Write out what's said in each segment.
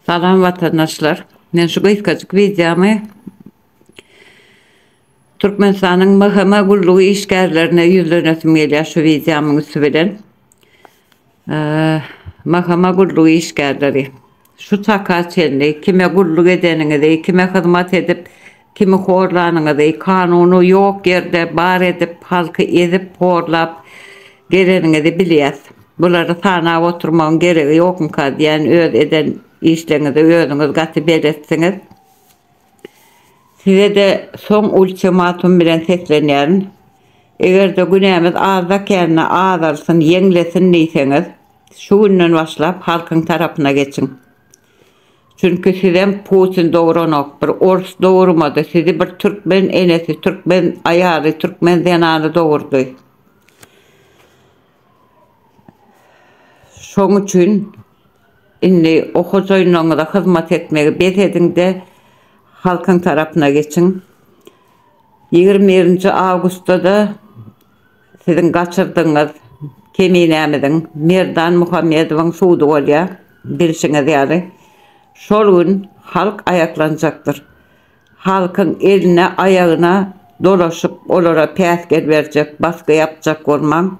Salam vatandaşlar. Men şu kıskacık videomu Türkmenistan'ın mahkeme gurluğu işgärlerine yüzlenesim gelýär şu videomyň üstü bilen. Mahkeme gurluğu işgärleri. Şu çakaçenli, kime gurluk edeniňizi, kime hyzmat edip, kimi horlanyňyzy, kanuny ýok ýerde bar edip, halky ezip, horlap geleniňizi bilýäs. Bulary sanap oturmagyň geregi ýokmy diýen öz eden işlerinizi özüňiz gaty belirtsiňiz. Size de son ultimatum bilen seslenýärin. Eger de günämiz azda kälne azarsyn, ýeňlesin diýseňiz, şu günden başlap halkyň tarapyna geçiň. Çünkü sizem Putin doğuranok, bir Ors doğurmadı, sizi bir Türkmen enesi, Türkmen ayarı, Türkmen zenanı doğurdu. Şoň üçin indi oxujoyuňyňyza hyzmat etmegi bezediňde halkyň tarapyna geçiň. 21 awgustda da sizin gaçyrdyňyz keminämiziň Merdan Muhammedowyň suwdy bolýar, bilşiňiz ýaly. Şol gün halk ayaklanjakdyr. Halkyň eline ayagyna dolaşyp olara päsger berjek, baskı yapjak bolmaň.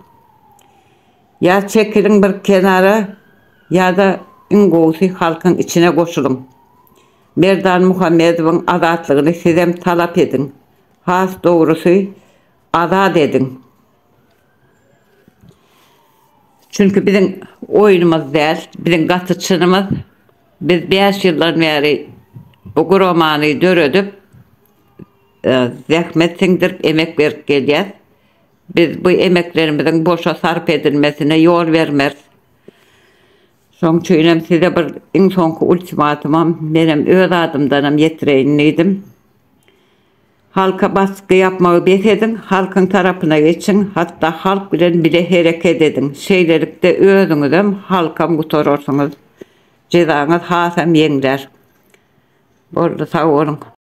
Ya çekiliň bir kenara, ya da ingowsy halkyň içine goşulyň. Merdan Muhammedowyň azatlygyny sizem talap ediň. Has dogrusy azat ediň. Çünkü bizim oyunumuz däl, bizim gatyçynymyz. Biz 5 ýyldan beri bu romany döredip, zähmet siňdirip, emek berip gelýär. Biz bu emeklerimiziň boşa sarp edilmesine ýol bermez. Şoň üçin size bir iň soňky ultimatumam menem öz adymdanam ýetireýin diýdim. Halka baskı yapmagy besediň, halkyň tarapyna geçiň, hatda halk bilen bile hereket ediň. Şeýlelikde özüňizem halkam gutararsyňyz. Cezaňyz hasam ýeňler. Boldy, sag bolun.